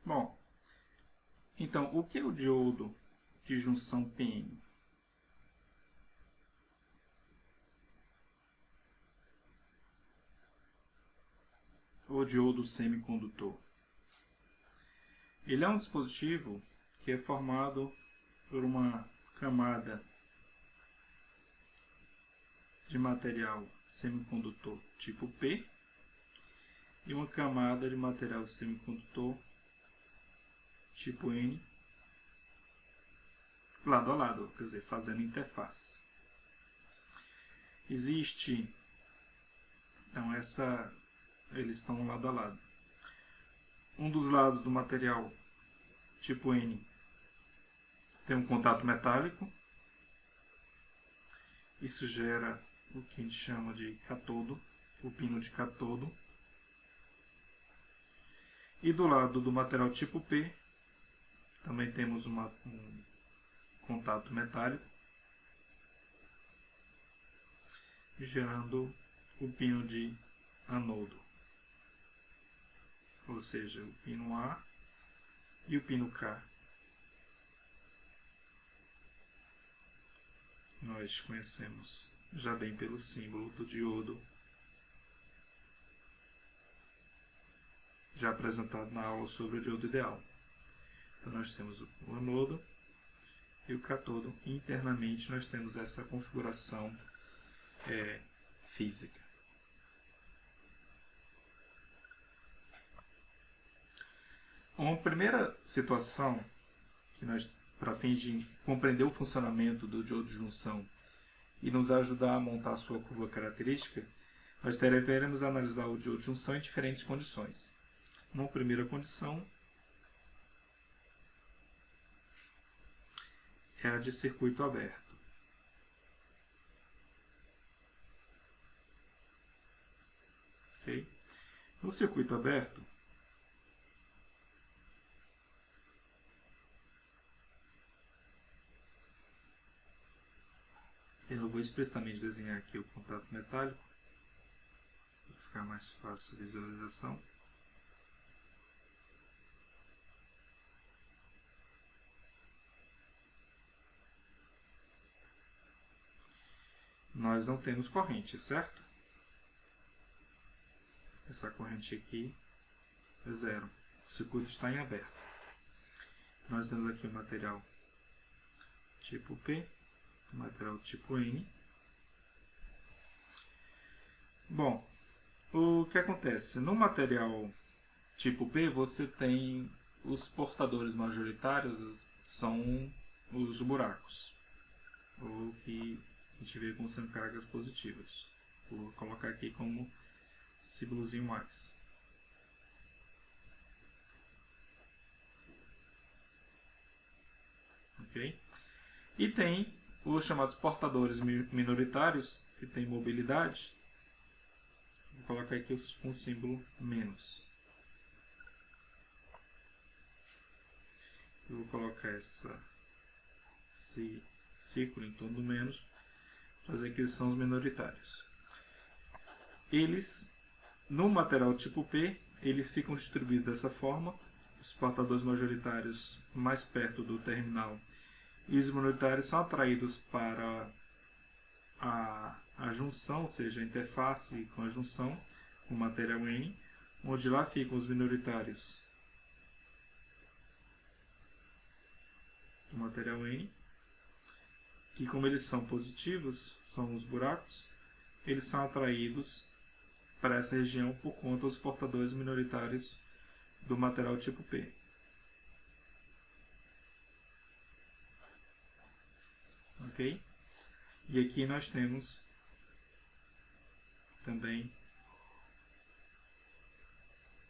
Bom, então, o que é o diodo de junção PN? O diodo semicondutor. Ele é um dispositivo que é formado por uma camada de material semicondutor tipo P e uma camada de material semicondutor tipo N lado a lado, quer dizer, fazendo interface. Existe, então eles estão lado a lado. Um dos lados do material tipo N tem um contato metálico. Isso gera o que a gente chama de catodo, o pino de catodo. E do lado do material tipo P, também temos um contato metálico, gerando o pino de anodo. Ou seja, o pino A e o pino K. Nós conhecemos já bem pelo símbolo do diodo, já apresentado na aula sobre o diodo ideal. Então nós temos o anodo e o catodo. E internamente nós temos essa configuração física. Uma primeira situação que nós, para fins de compreender o funcionamento do diodo de junção e nos ajudar a montar a sua curva característica, nós deveremos analisar o diodo de junção em diferentes condições. Uma primeira condição é a de circuito aberto. Okay? No circuito aberto, eu não vou explicitamente desenhar aqui o contato metálico, para ficar mais fácil a visualização. Nós não temos corrente, certo? Essa corrente aqui é zero. O circuito está em aberto. Nós temos aqui o material tipo P, o material tipo N. Bom, o que acontece? No material tipo P, você tem os portadores majoritários, são os buracos, ou que a gente vê como sendo cargas positivas. Vou colocar aqui como símbolozinho mais. Ok? E tem os chamados portadores minoritários, que tem mobilidade. Vou colocar aqui com o símbolo menos. Eu vou colocar esse círculo em torno do menos, para dizer que eles são os minoritários. Eles, no material tipo P, eles ficam distribuídos dessa forma. Os portadores majoritários mais perto do terminal e os minoritários são atraídos para a junção, ou seja, a interface com a junção, com o material N, onde lá ficam os minoritários do material N, que como eles são positivos, são os buracos, eles são atraídos para essa região por conta dos portadores minoritários do material tipo P. Ok? E aqui nós temos também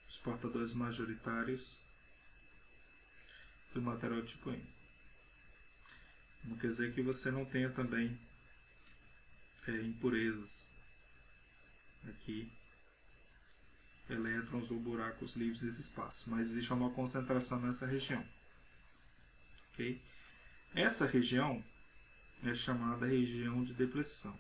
os portadores majoritários do material tipo N. Não quer dizer que você não tenha também impurezas aqui, elétrons ou buracos livres desse espaço, mas existe uma concentração nessa região. Okay? Essa região é chamada região de depressão.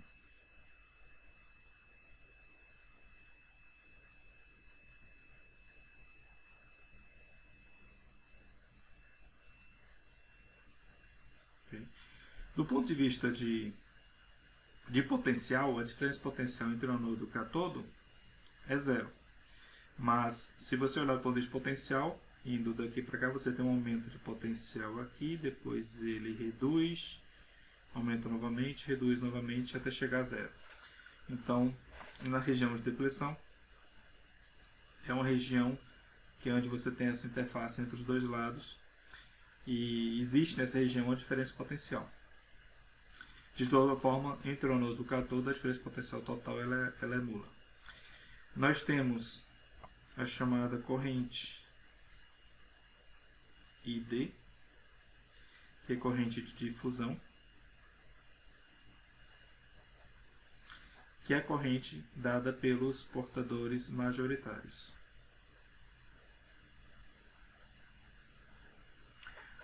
Do ponto de vista de potencial, a diferença potencial entre o anodo e o cátodo é zero. Mas, se você olhar do ponto de vista potencial, indo daqui para cá, você tem um aumento de potencial aqui, depois ele reduz, aumenta novamente, reduz novamente, até chegar a zero. Então, na região de depleção, é uma região que é onde você tem essa interface entre os dois lados, e existe nessa região uma diferença potencial. De toda forma, entre o anodo e o cátodo, a diferença potencial total ela é nula. Nós temos a chamada corrente ID, que é corrente de difusão, que é a corrente dada pelos portadores majoritários.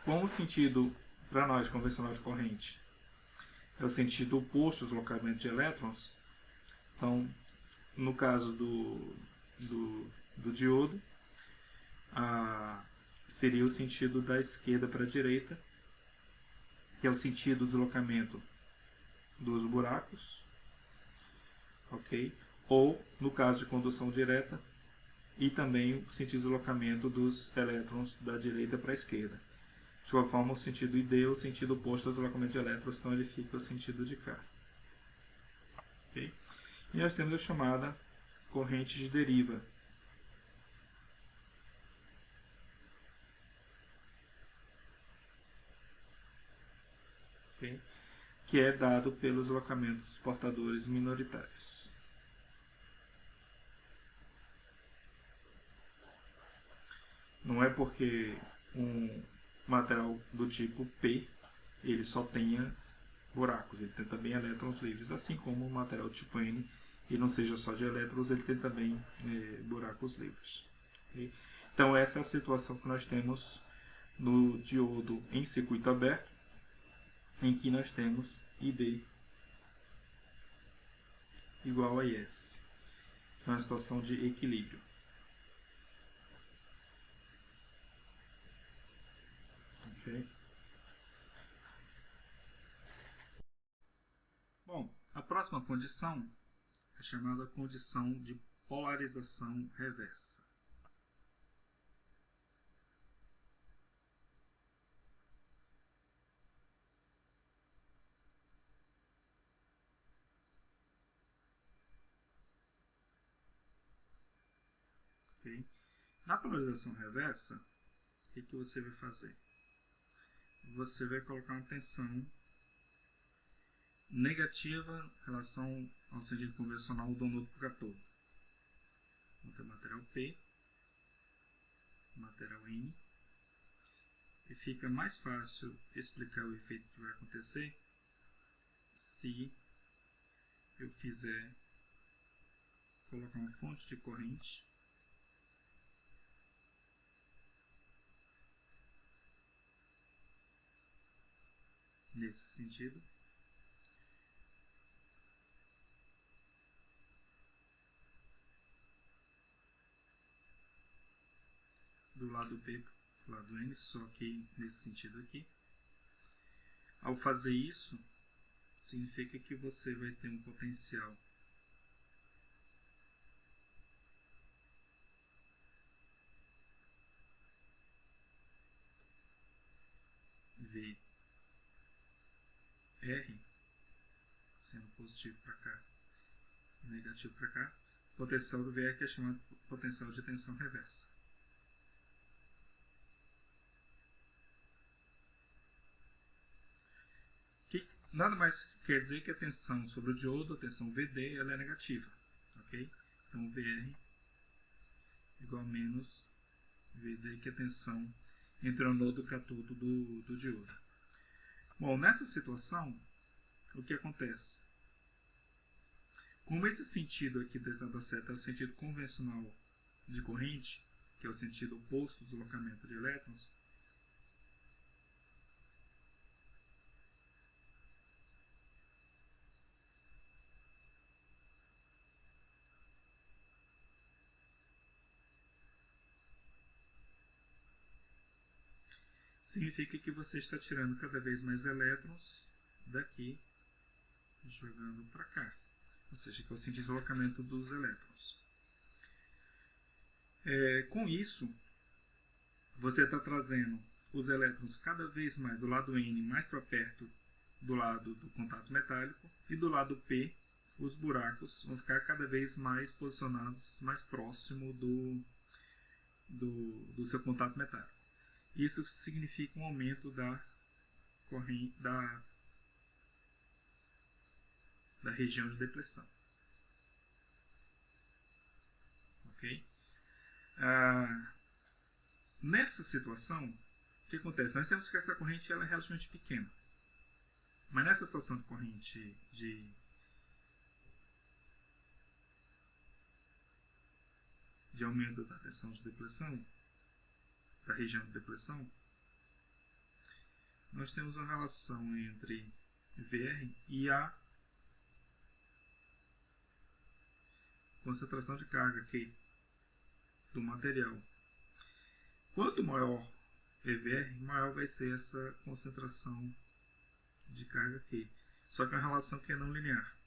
Com o sentido, para nós, convencional de corrente, é o sentido oposto ao deslocamento de elétrons. Então, no caso do diodo, seria o sentido da esquerda para a direita, que é o sentido do deslocamento dos buracos, ok? Ou, no caso de condução direta, e também o sentido de deslocamento dos elétrons da direita para a esquerda. De qualquer forma, o sentido ID é o sentido oposto ao deslocamento de elétrons, então ele fica o sentido de cá. Okay? E nós temos a chamada corrente de deriva. Okay? Que é dado pelo deslocamento dos portadores minoritários. Não é porque um material do tipo P ele só tenha buracos, ele tem também elétrons livres, assim como o material do tipo N e não seja só de elétrons, ele tem também buracos livres. Okay? Então essa é a situação que nós temos no diodo em circuito aberto, em que nós temos ID igual a IS, que é uma situação de equilíbrio. Okay? Bom, a próxima condição é chamada condição de polarização reversa. Okay? Na polarização reversa, o que você vai fazer? Você vai colocar uma tensão negativa em relação ao sentido convencional do anodo para o cátodo. Então tem material P, material N, e fica mais fácil explicar o efeito que vai acontecer se eu fizer colocar uma fonte de corrente nesse sentido, do lado P para o lado N, só que nesse sentido aqui. Ao fazer isso, significa que você vai ter um potencial VR, sendo positivo para cá e negativo para cá, potencial do VR que é chamado potencial de tensão reversa. Que nada mais quer dizer que a tensão sobre o diodo, a tensão VD, ela é negativa. Okay? Então VR igual a menos VD, que é a tensão entre o anodo e o cátodo do diodo. Bom, nessa situação, o que acontece? Como esse sentido aqui da exata seta é o sentido convencional de corrente, que é o sentido oposto do deslocamento de elétrons, significa que você está tirando cada vez mais elétrons daqui jogando para cá. Ou seja, que é o sentido de deslocamento dos elétrons. Com isso, você está trazendo os elétrons cada vez mais do lado N mais para perto do lado do contato metálico, e do lado P os buracos vão ficar cada vez mais posicionados mais próximo do seu contato metálico. Isso significa um aumento da corrente da região de depressão. Ok? Nessa situação, o que acontece? Nós temos que essa corrente ela é relativamente pequena. Mas nessa situação de corrente de aumento da tensão de depressão, da região de depressão, nós temos uma relação entre VR e a concentração de carga Q do material. Quanto maior EVR, maior vai ser essa concentração de carga Q. Só que é uma relação que é não linear.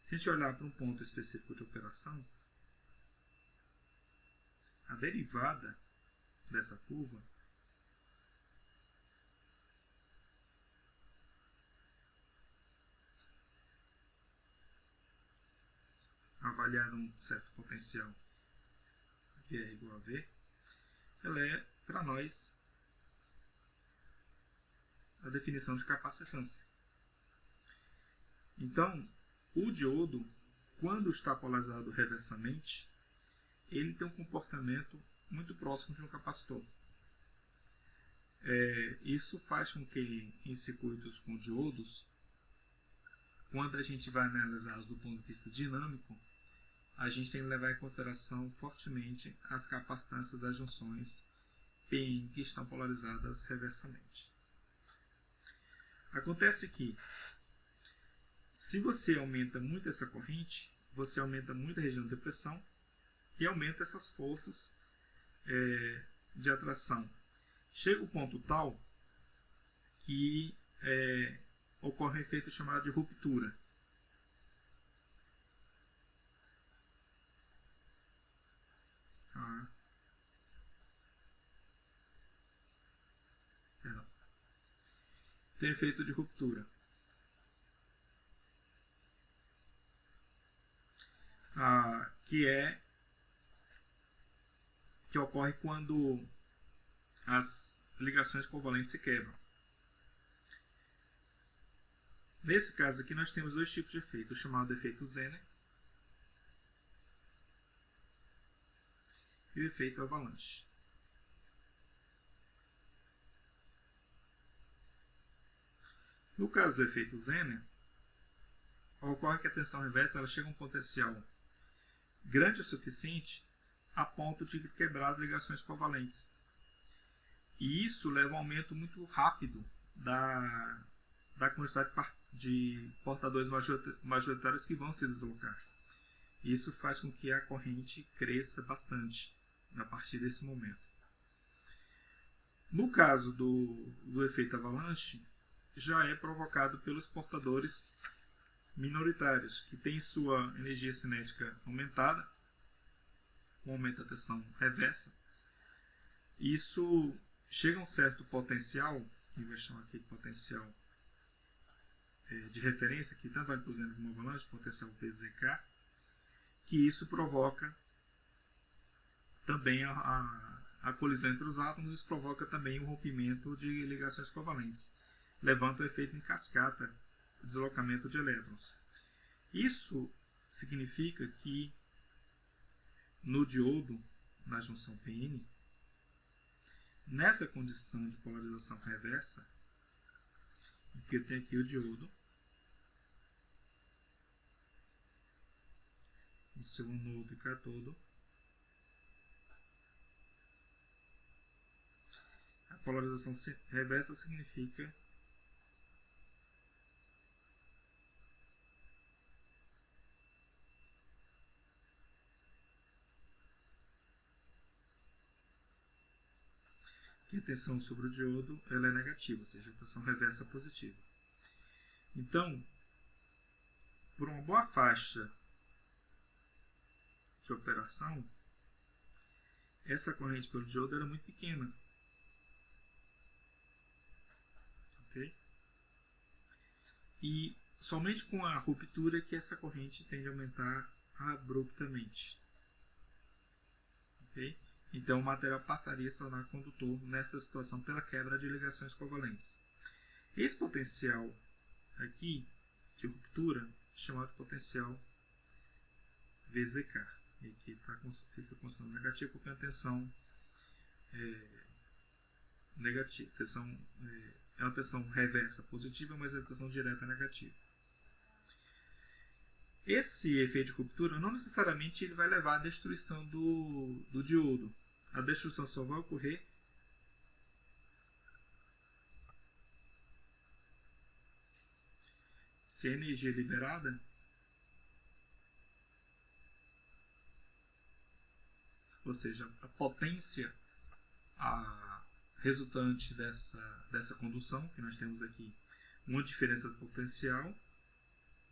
Se a gente olhar para um ponto específico de operação, a derivada dessa curva avaliada um certo potencial VR igual a V, ela é, para nós, a definição de capacitância. Então, o diodo, quando está polarizado reversamente, ele tem um comportamento muito próximo de um capacitor. Isso faz com que, em circuitos com diodos, quando a gente vai analisá-los do ponto de vista dinâmico, a gente tem que levar em consideração fortemente as capacitâncias das junções PN que estão polarizadas reversamente. Acontece que, se você aumenta muito essa corrente, você aumenta muito a região de depressão e aumenta essas forças de atração. Chega o ponto tal que ocorre um efeito chamado de ruptura. Tem efeito de ruptura. Que ocorre quando as ligações covalentes se quebram. Nesse caso aqui nós temos dois tipos de efeito, o chamado efeito Zener e o efeito avalanche. No caso do efeito Zener, ocorre que a tensão reversa ela chega a um potencial grande o suficiente a ponto de quebrar as ligações covalentes. E isso leva a um aumento muito rápido da quantidade de portadores majoritários que vão se deslocar. Isso faz com que a corrente cresça bastante a partir desse momento. No caso do efeito avalanche, já é provocado pelos portadores minoritários, que têm sua energia cinética aumentada, com aumento da tensão reversa. Isso chega a um certo potencial, que vai chamar aqui de potencial de referência, que tanto vale para o Zener como o avalanche, potencial VZK, que isso provoca também a colisão entre os átomos, isso provoca também o rompimento de ligações covalentes, levando o efeito em cascata, deslocamento de elétrons. Isso significa que no diodo, na junção PN, nessa condição de polarização reversa, que eu tenho aqui o diodo, o seu anodo e catodo, a polarização reversa significa que a tensão sobre o diodo ela é negativa, ou seja, a tensão reversa positiva. Então, por uma boa faixa de operação, essa corrente pelo diodo era muito pequena. Okay? E somente com a ruptura que essa corrente tende a aumentar abruptamente. Okay? Então o material passaria a se tornar condutor nessa situação pela quebra de ligações covalentes. Esse potencial aqui de ruptura é chamado potencial VZK. E aqui fica constante negativo porque a tensão negativa. É uma tensão reversa positiva, mas a tensão direta é negativa. Esse efeito de ruptura não necessariamente ele vai levar à destruição do diodo. A destruição só vai ocorrer se a energia liberada ou seja, a potência resultante dessa condução, que nós temos aqui uma diferença de potencial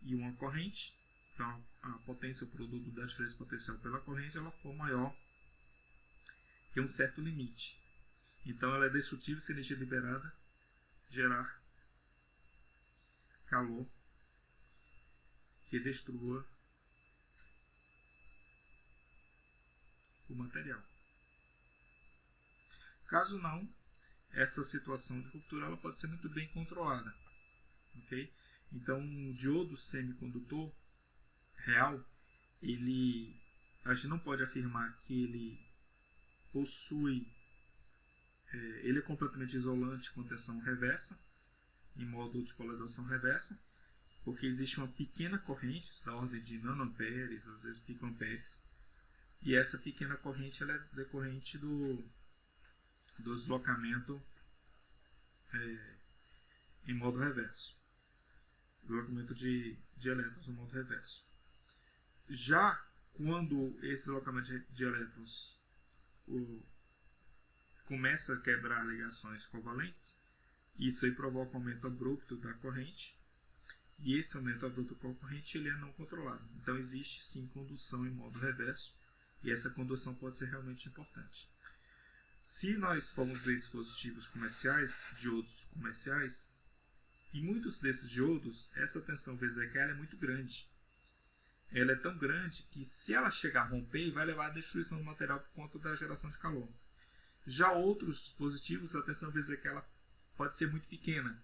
e uma corrente. Então, a potência, o produto da diferença potencial pela corrente, ela for maior que um certo limite. Então, ela é destrutível se a energia liberada gerar calor que destrua o material. Caso não, essa situação de ruptura ela pode ser muito bem controlada. Okay? Então, um diodo semicondutor real, a gente não pode afirmar que ele possui, ele é completamente isolante com tensão reversa, em modo de polarização reversa, porque existe uma pequena corrente da ordem de nanoamperes, às vezes picoamperes, e essa pequena corrente ela é decorrente do deslocamento em modo reverso, deslocamento de elétrons no modo reverso. Já quando esse deslocamento de elétrons começa a quebrar ligações covalentes, isso aí provoca um aumento abrupto da corrente, e esse aumento abrupto da corrente ele é não controlado. Então existe sim condução em modo reverso, e essa condução pode ser realmente importante. Se nós formos ver dispositivos comerciais, diodos comerciais, em muitos desses diodos, essa tensão VZK é muito grande. Ela é tão grande que se ela chegar a romper, vai levar à destruição do material por conta da geração de calor. Já outros dispositivos, a tensão VZK ela pode ser muito pequena,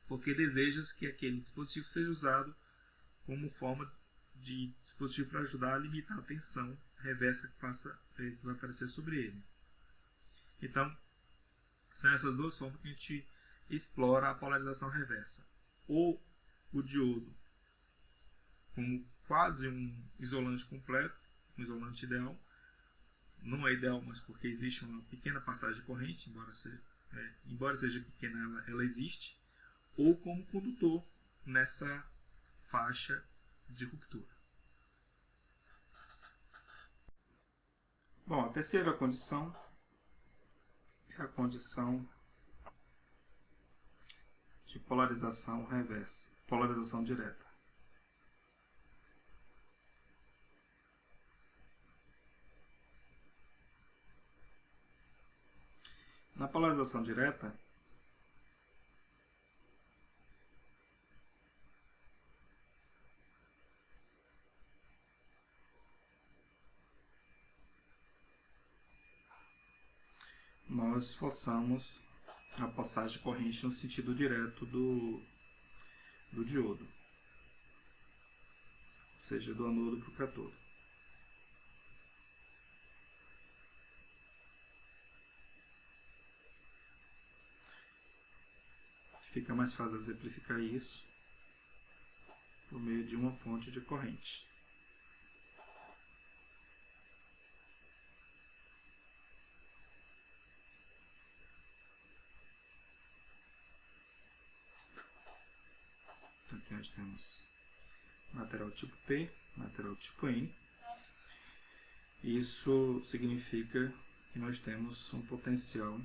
porque deseja-se que aquele dispositivo seja usado como forma de dispositivo para ajudar a limitar a tensão reversa que vai aparecer sobre ele. Então, são essas duas formas que a gente explora a polarização reversa. Ou o diodo como quase um isolante completo, um isolante ideal. Não é ideal, mas porque existe uma pequena passagem de corrente, embora seja pequena, ela existe. Ou como condutor nessa faixa de ruptura. Bom, a terceira condição é a condição de polarização reversa, polarização direta. Na polarização direta, nós forçamos a passagem de corrente no sentido direto do diodo, ou seja, do anodo para o cátodo. Fica mais fácil exemplificar isso por meio de uma fonte de corrente. Então aqui nós temos material tipo P, material tipo N. Isso significa que nós temos um potencial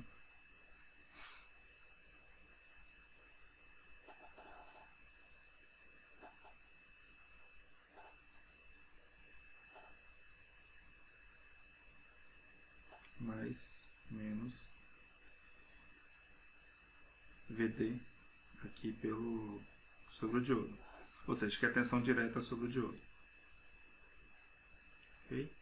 menos VD aqui sobre o diodo. Ou seja, que é a tensão direta sobre o diodo. Okay?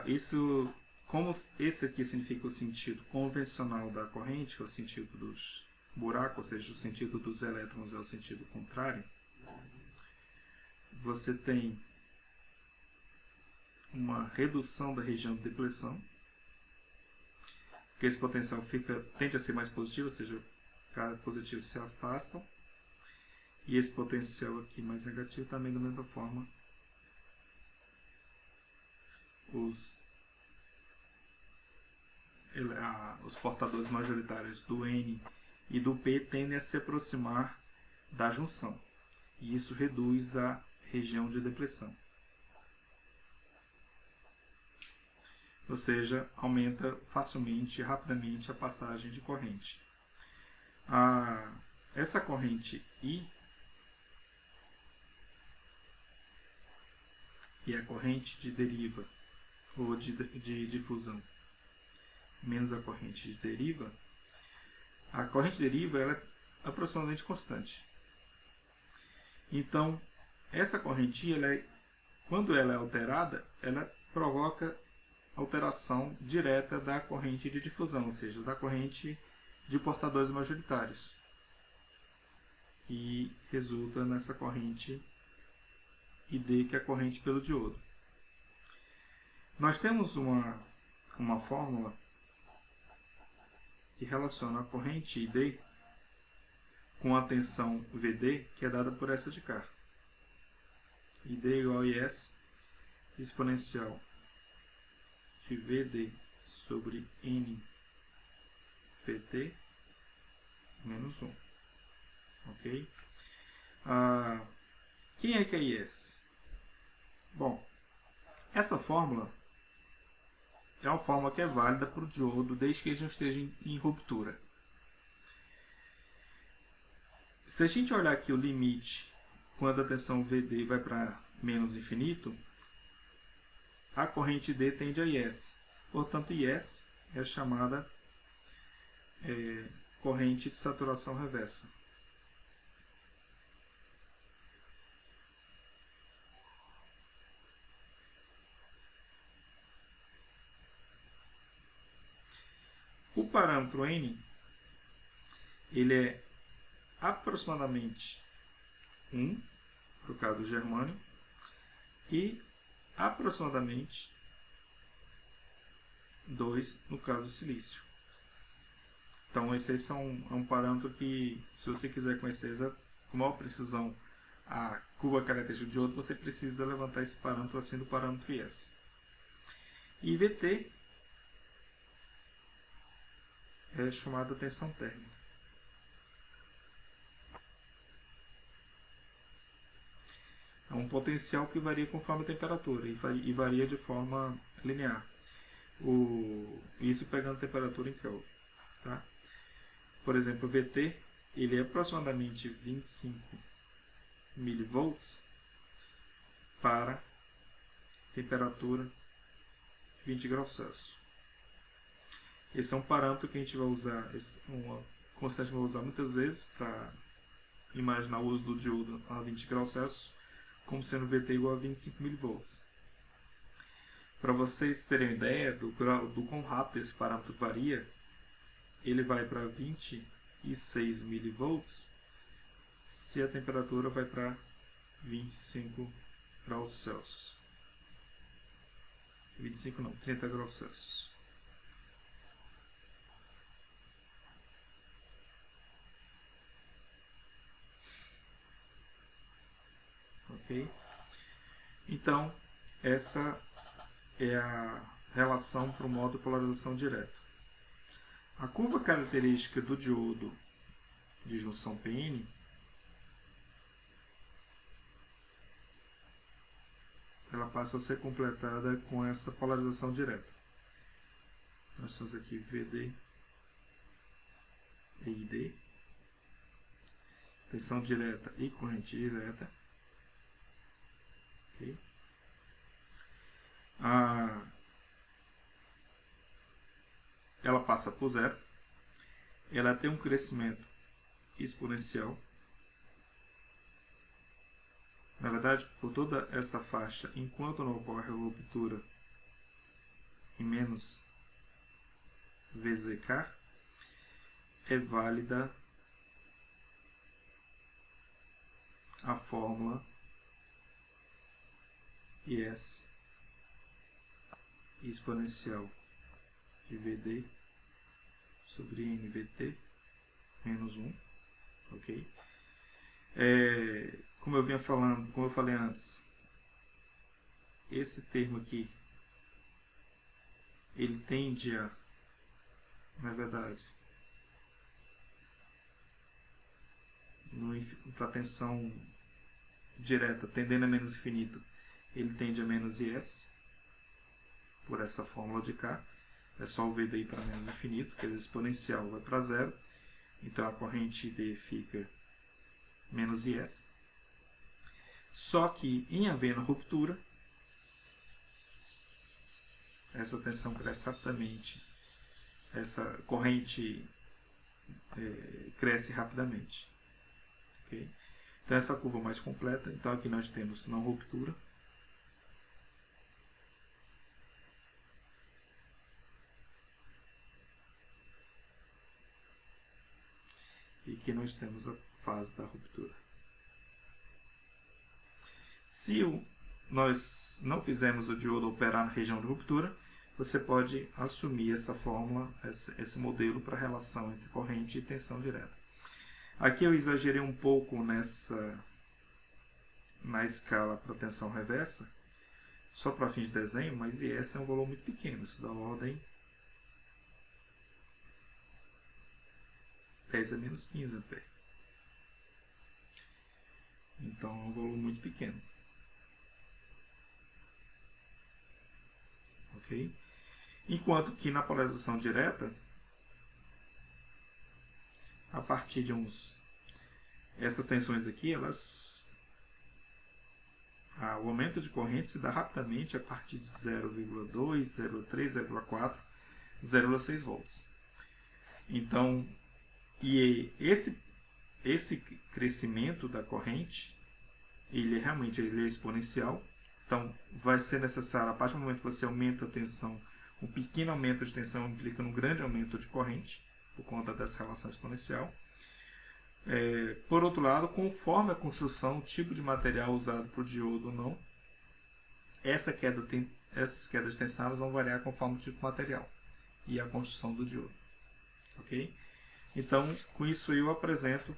Isso, como esse aqui significa o sentido convencional da corrente, que é o sentido dos buracos, ou seja, o sentido dos elétrons é o sentido contrário, você tem uma redução da região de depleção, porque esse potencial tende a ser mais positivo, ou seja, cada positivo se afastam, e esse potencial aqui mais negativo também da mesma forma os portadores majoritários do N e do P tendem a se aproximar da junção, e isso reduz a região de depleção. Ou seja, aumenta facilmente e rapidamente a passagem de corrente. Essa corrente I, que é a corrente de deriva ou de difusão, menos a corrente de deriva, a corrente de deriva ela é aproximadamente constante. Então, essa corrente I, quando ela é alterada, ela provoca alteração direta da corrente de difusão, ou seja, da corrente de portadores majoritários, e resulta nessa corrente ID, que é a corrente pelo diodo. Nós temos uma fórmula que relaciona a corrente ID com a tensão VD, que é dada por essa de cá. ID igual a IS exponencial de VD sobre N VT menos 1. Ok? Quem é que é IS? Bom, essa fórmula é uma fórmula que é válida para o diodo desde que ele não esteja em ruptura. Se a gente olhar aqui o limite, quando a tensão VD vai para menos infinito, a corrente D tende a IS. Portanto, IS é a chamada corrente de saturação reversa. O parâmetro N, ele é aproximadamente 1, para o caso do germânio, e aproximadamente 2 no caso do silício. Então, esse é um parâmetro que, se você quiser conhecer com maior precisão a curva característica de diodo, você precisa levantar esse parâmetro assim do parâmetro IS. E VT é chamada tensão térmica. É um potencial que varia conforme a temperatura e varia de forma linear. Isso pegando temperatura em Kelvin. Tá? Por exemplo, o VT ele é aproximadamente 25 mV para temperatura de 20 graus Celsius. Esse é um parâmetro que a gente vai usar, uma constante que vai usar muitas vezes para imaginar o uso do diodo a 20 graus Celsius como sendo VT igual a 25 mV. Para vocês terem uma ideia do quão rápido esse parâmetro varia, ele vai para 26 mV se a temperatura vai para 25 graus Celsius. 25 não, 30 graus Celsius. Ok? Então, essa é a relação para o modo de polarização direta. A curva característica do diodo de junção PN ela passa a ser completada com essa polarização direta. Nós temos aqui VD e ID, tensão direta e corrente direta. Okay. ela passa por zero, ela tem um crescimento exponencial. Na verdade, por toda essa faixa, enquanto não ocorre a ruptura em menos VZK, é válida a fórmula IS exponencial de VD sobre NVT menos 1, ok? Como eu vinha falando, como eu falei antes, esse termo aqui, ele tende a, na verdade, para a tensão direta tendendo a menos infinito, ele tende a menos IS, por essa fórmula de K. É só o VD para menos infinito, quer dizer, exponencial vai para zero, então a corrente D fica menos IS. Só que em havendo ruptura, essa tensão cresce rapidamente, essa corrente cresce rapidamente. Okay? Então essa curva mais completa, então aqui nós temos não ruptura, e aqui nós temos a fase da ruptura. Se nós não fizermos o diodo operar na região de ruptura, você pode assumir essa fórmula, esse modelo para a relação entre corrente e tensão direta. Aqui eu exagerei um pouco na escala para tensão reversa, só para fins de desenho, mas IS é um valor muito pequeno, isso dá ordem 10 a menos 15 ampere. Então é um valor muito pequeno. Ok? Enquanto que na polarização direta, a partir de essas tensões aqui, o aumento de corrente se dá rapidamente a partir de 0,2, 0,3, 0,4, 0,6 volts. Então, esse crescimento da corrente, ele é exponencial. Então, vai ser necessário, a partir do momento que você aumenta a tensão, um pequeno aumento de tensão implica um grande aumento de corrente, por conta dessa relação exponencial. Por outro lado, conforme a construção, o tipo de material usado para o diodo ou não, essas quedas de tensão vão variar conforme o tipo de material e a construção do diodo. Ok? Então, com isso eu apresento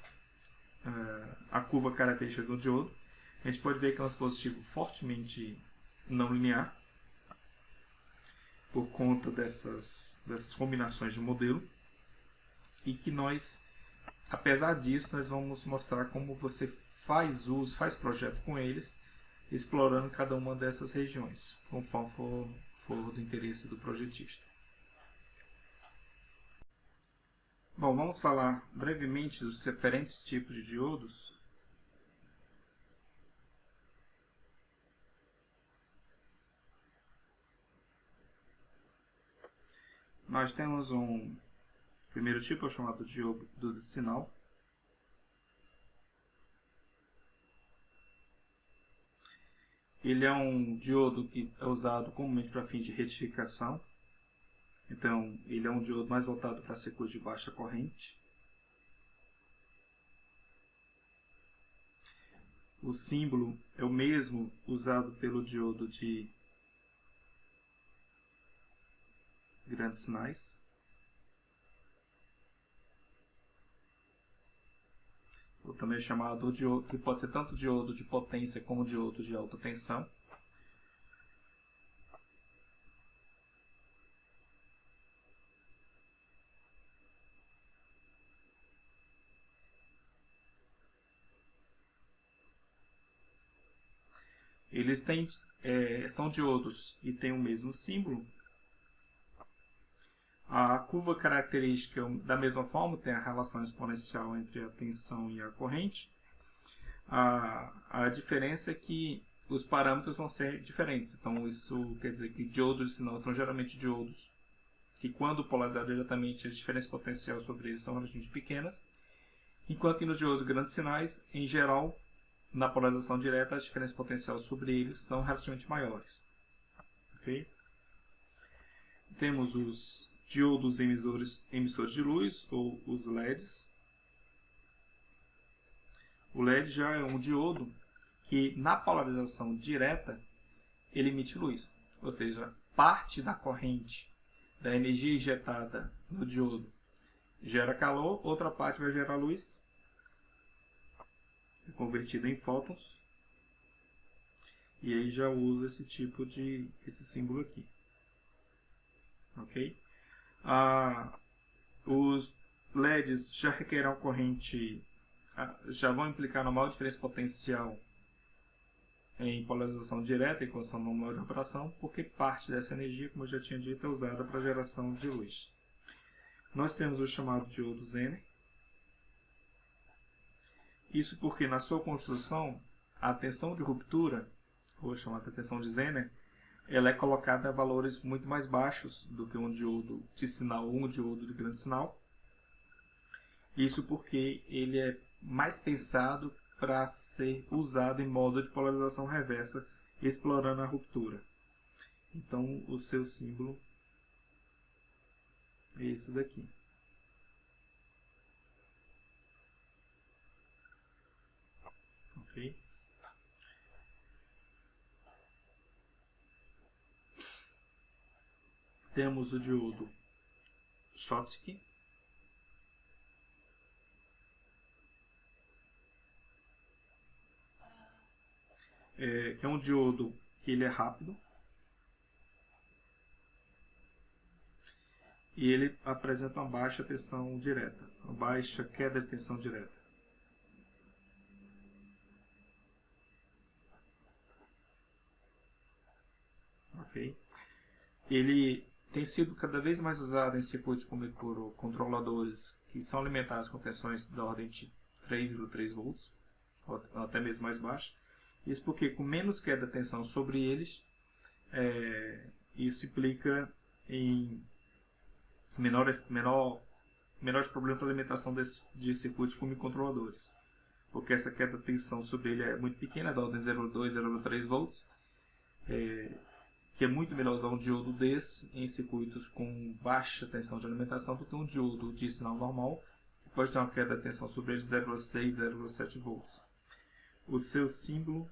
a curva característica do diodo. A gente pode ver que é um dispositivo fortemente não linear, por conta dessas combinações de modelo, e que nós, apesar disso, nós vamos mostrar como você faz projeto com eles, explorando cada uma dessas regiões, conforme for do interesse do projetista. Bom, vamos falar brevemente dos diferentes tipos de diodos. Nós temos um primeiro tipo, chamado diodo de sinal. Ele é um diodo que é usado comumente para fins de retificação. Então, ele é um diodo mais voltado para circuitos de baixa corrente. O símbolo é o mesmo usado pelo diodo de grandes sinais. Ou também chamado diodo, que pode ser tanto diodo de potência como diodo de alta tensão. Eles são diodos e têm o mesmo símbolo. A curva característica, da mesma forma, tem a relação exponencial entre a tensão e a corrente. A diferença é que os parâmetros vão ser diferentes. Então, isso quer dizer que diodos de sinal são geralmente diodos que quando polarizados diretamente, as diferenças potenciais sobre eles são relativamente pequenas, enquanto que nos diodos de grandes sinais, em geral, na polarização direta, as diferenças potenciais sobre eles são relativamente maiores. Okay? Temos os diodos emissores de luz, ou os LEDs. O LED já é um diodo que, na polarização direta, ele emite luz. Ou seja, parte da corrente da energia injetada no diodo gera calor, outra parte vai gerar luz, convertida em fótons. E aí já uso esse símbolo aqui. Ok? Os LEDs já requerem uma corrente, já vão implicar uma maior diferença potencial em polarização direta e condição normal de operação, porque parte dessa energia, como eu já tinha dito, é usada para a geração de luz. Nós temos o chamado diodo Zener. Isso porque na sua construção, a tensão de ruptura, ou chamada tensão de Zener, ela é colocada a valores muito mais baixos do que um diodo de sinal ou um diodo de grande sinal. Isso porque ele é mais pensado para ser usado em modo de polarização reversa, explorando a ruptura. Então, o seu símbolo é esse daqui. Ok? Temos o diodo Schottky, que é um diodo que ele é rápido e ele apresenta uma baixa tensão direta, uma baixa queda de tensão direta. Ok? Ele tem sido cada vez mais usado em circuitos com microcontroladores que são alimentados com tensões da ordem de 3,3 volts, ou até mesmo mais baixo. Isso porque com menos queda de tensão sobre eles, isso implica em menores problemas de alimentação de circuitos com microcontroladores. Porque essa queda de tensão sobre ele é muito pequena, da ordem de 0,2, 0,3 volts, que é muito melhor usar um diodo desse em circuitos com baixa tensão de alimentação do que um diodo de sinal normal, que pode ter uma queda de tensão sobre ele de 0,6, 0,7 volts. O seu símbolo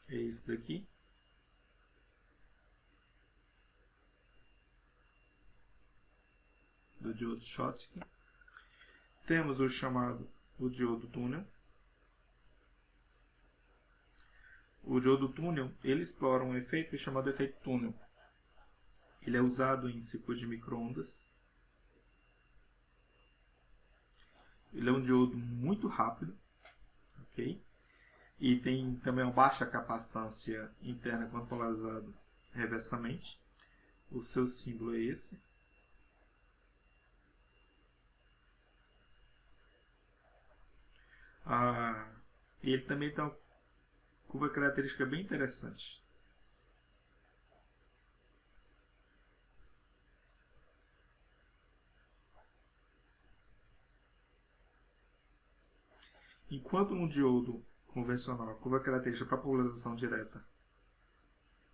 é esse daqui. Do diodo Schottky. Temos o diodo túnel. O diodo túnel, ele explora um efeito chamado efeito túnel. Ele é usado em circuitos de microondas. Ele é um diodo muito rápido, ok? E tem também uma baixa capacitância interna quando polarizado reversamente. O seu símbolo é esse. Ele também tem uma curva característica bem interessante. Enquanto no diodo convencional a curva característica para polarização direta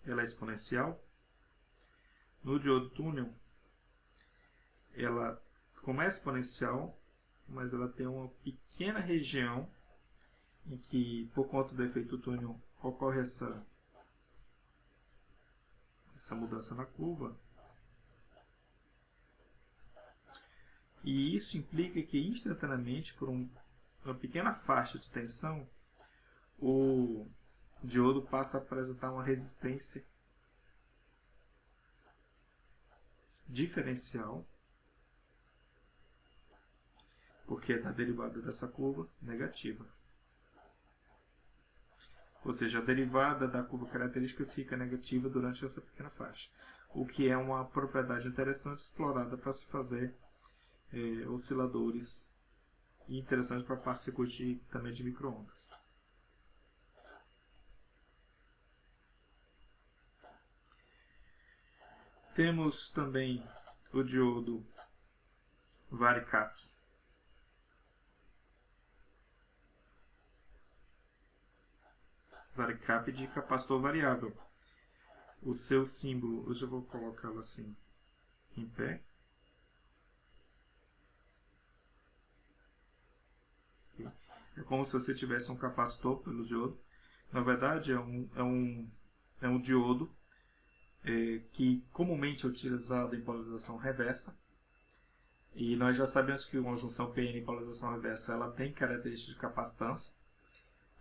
ela é exponencial, no diodo túnel ela começa exponencial, mas ela tem uma pequena região em que, por conta do efeito túnel, ocorre essa mudança na curva. E isso implica que instantaneamente, por uma pequena faixa de tensão, o diodo passa a apresentar uma resistência diferencial, porque é da derivada dessa curva negativa. Ou seja, a derivada da curva característica fica negativa durante essa pequena faixa, o que é uma propriedade interessante explorada para se fazer osciladores e interessante para partículas também de microondas. Temos também o diodo varicap. Varicap de capacitor variável. O seu símbolo, eu já vou colocá-lo assim em pé. É como se você tivesse um capacitor pelo diodo. Na verdade, é um diodo que comumente é utilizado em polarização reversa. E nós já sabemos que uma junção PN em polarização reversa ela tem características de capacitância.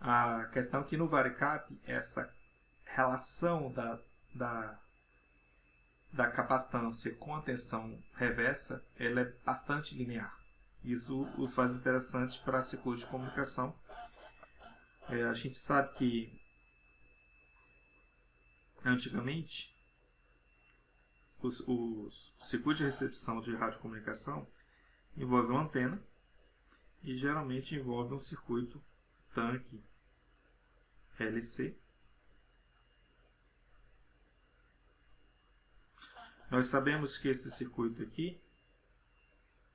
A questão é que no varicap, essa relação da capacitância com a tensão reversa ela é bastante linear. Isso os faz interessantes para circuitos de comunicação. A gente sabe que antigamente os circuitos de recepção de radiocomunicação envolvem uma antena e geralmente envolve um circuito tanque LC. Nós sabemos que esse circuito aqui,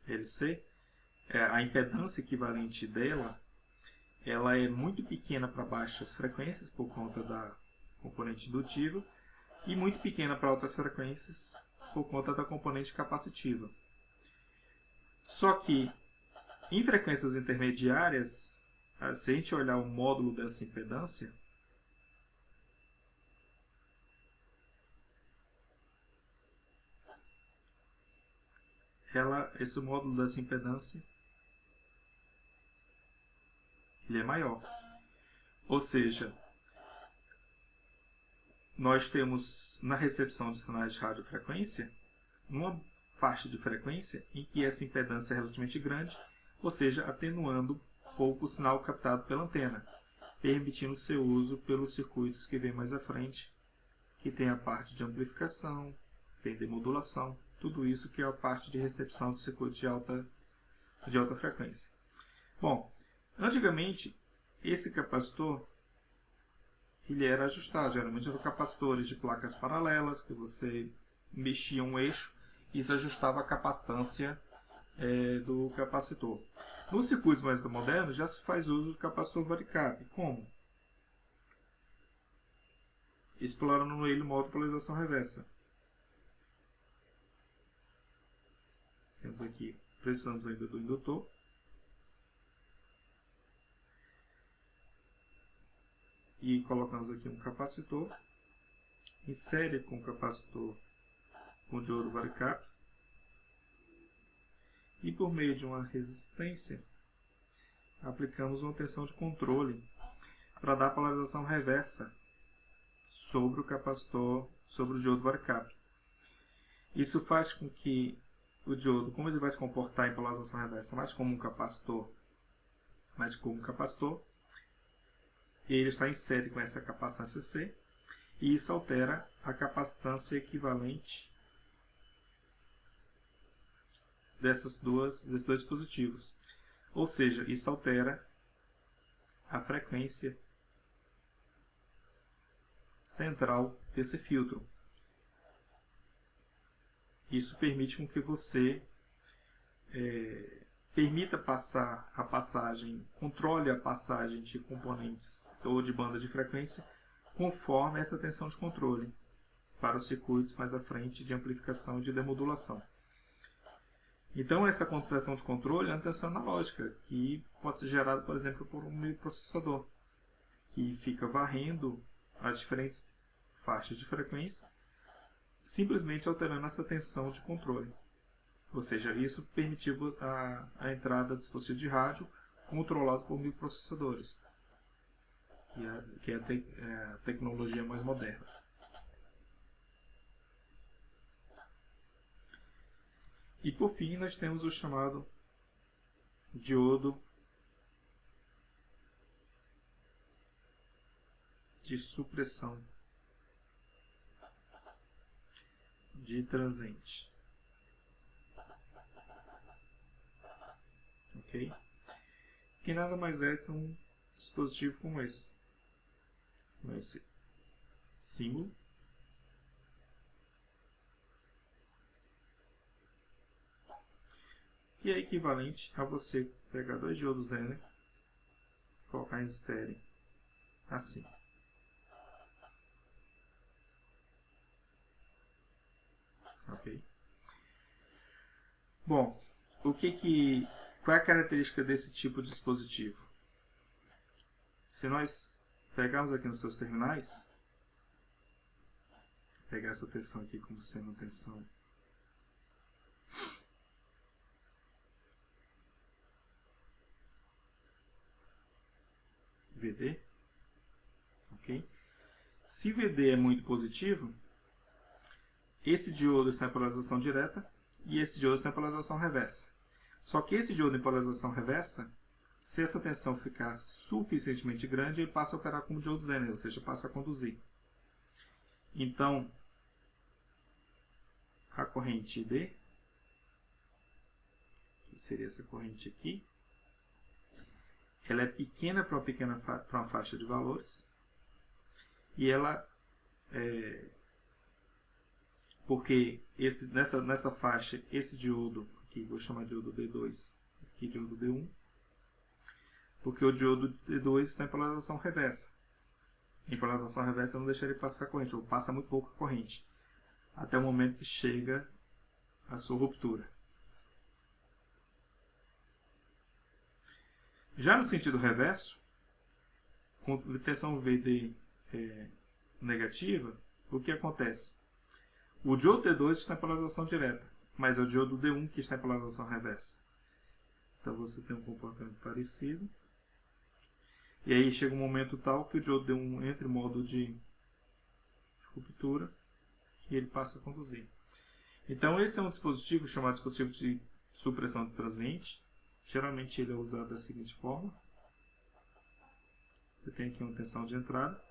LC, a impedância equivalente dela ela é muito pequena para baixas frequências por conta da componente indutiva e muito pequena para altas frequências por conta da componente capacitiva. Só que em frequências intermediárias, se a gente olhar o módulo dessa impedância, esse módulo dessa impedância ele é maior. Ou seja, nós temos na recepção de sinais de radiofrequência uma faixa de frequência em que essa impedância é relativamente grande, ou seja, atenuando pouco o sinal captado pela antena, permitindo seu uso pelos circuitos que vem mais à frente, que tem a parte de amplificação, tem demodulação, tudo isso que é a parte de recepção de circuitos de alta frequência. Bom, antigamente esse capacitor ele era ajustado, geralmente eram capacitores de placas paralelas, que você mexia um eixo e isso ajustava a capacitância do capacitor. Nos circuitos mais modernos já se faz uso do capacitor varicap. Como? Explorando ele o modo de polarização reversa. Temos aqui, precisamos ainda do indutor. E colocamos aqui um capacitor em série com o capacitor com diodo varicap. E por meio de uma resistência, aplicamos uma tensão de controle para dar polarização reversa sobre o capacitor, sobre o diodo varicap. Isso faz com que o diodo, como ele vai se comportar em polarização reversa mais como um capacitor, ele está em série com essa capacitância C, e isso altera a capacitância equivalente desses dois dispositivos. Ou seja, isso altera a frequência central desse filtro. Isso permite com que você permita passar a passagem, controle a passagem de componentes ou de bandas de frequência conforme essa tensão de controle para os circuitos mais à frente de amplificação e de demodulação. Então essa tensão de controle é uma tensão analógica que pode ser gerada, por exemplo, por um microprocessador que fica varrendo as diferentes faixas de frequência simplesmente alterando essa tensão de controle. Ou seja, isso permitiu a entrada de dispositivos de rádio controlados por microprocessadores, que é a tecnologia mais moderna. E por fim, nós temos o chamado diodo de supressão de transente. Ok? Que nada mais é que um dispositivo como esse. Com esse símbolo. que é equivalente a você pegar 2 diodos Zener, colocar em série assim. Ok? Bom, qual é a característica desse tipo de dispositivo? Se nós pegarmos aqui nos seus terminais, pegar essa tensão aqui como sendo tensão VD, ok? Se VD é muito positivo, esse diodo está em polarização direta e esse diodo está em polarização reversa. Só que esse diodo em polarização reversa, se essa tensão ficar suficientemente grande, ele passa a operar como diodo Zener, ou seja, passa a conduzir. Então, a corrente ID, que seria essa corrente aqui, ela é pequena para uma faixa de valores, e ela porque nessa faixa, esse diodo, aqui vou chamar de diodo D2, aqui diodo D1, porque o diodo D2 está em polarização reversa. Em polarização reversa não deixa ele passar a corrente, ou passa muito pouca corrente, até o momento que chega a sua ruptura. Já no sentido reverso, com tensão VD negativa, o que acontece? O diodo D2 está em polarização direta, mas é o diodo D1 que está em polarização reversa. Então você tem um comportamento parecido. E aí chega um momento tal que o diodo D1 entra em modo de ruptura e ele passa a conduzir. Então esse é um dispositivo chamado dispositivo de supressão transiente. Geralmente ele é usado da seguinte forma. Você tem aqui uma tensão de entrada.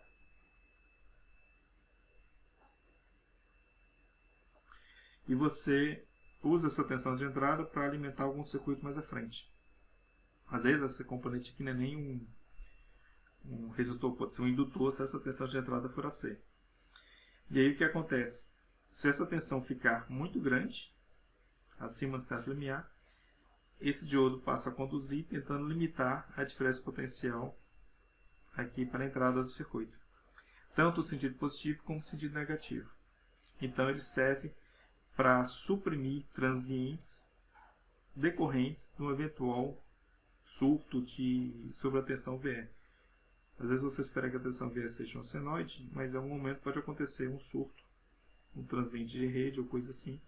E você usa essa tensão de entrada para alimentar algum circuito mais à frente. Às vezes esse componente aqui não é nem um resistor, pode ser um indutor se essa tensão de entrada for AC. E aí o que acontece? Se essa tensão ficar muito grande, acima de certo limiar, esse diodo passa a conduzir tentando limitar a diferença potencial aqui para a entrada do circuito. Tanto o sentido positivo como o sentido negativo. Então ele serve para suprimir transientes decorrentes de um eventual surto de sobre a tensão VE. Às vezes você espera que a tensão VE seja uma senoide, mas em algum momento pode acontecer um surto, um transiente de rede ou coisa assim,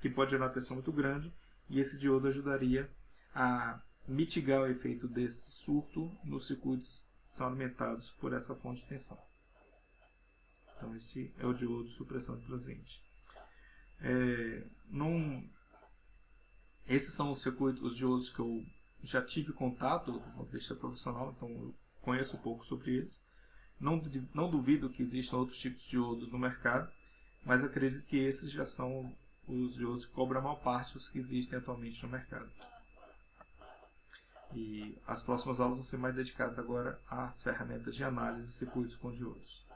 que pode gerar uma tensão muito grande, e esse diodo ajudaria a mitigar o efeito desse surto nos circuitos que são alimentados por essa fonte de tensão. Então esse é o diodo de supressão de transiente. Esses são os circuitos, os diodos que eu já tive contato do ponto de vista profissional, então eu conheço um pouco sobre eles. Não duvido que existam outros tipos de diodos no mercado, mas acredito que esses já são os diodos que cobram a maior parte dos que existem atualmente no mercado. E as próximas aulas vão ser mais dedicadas agora às ferramentas de análise de circuitos com diodos.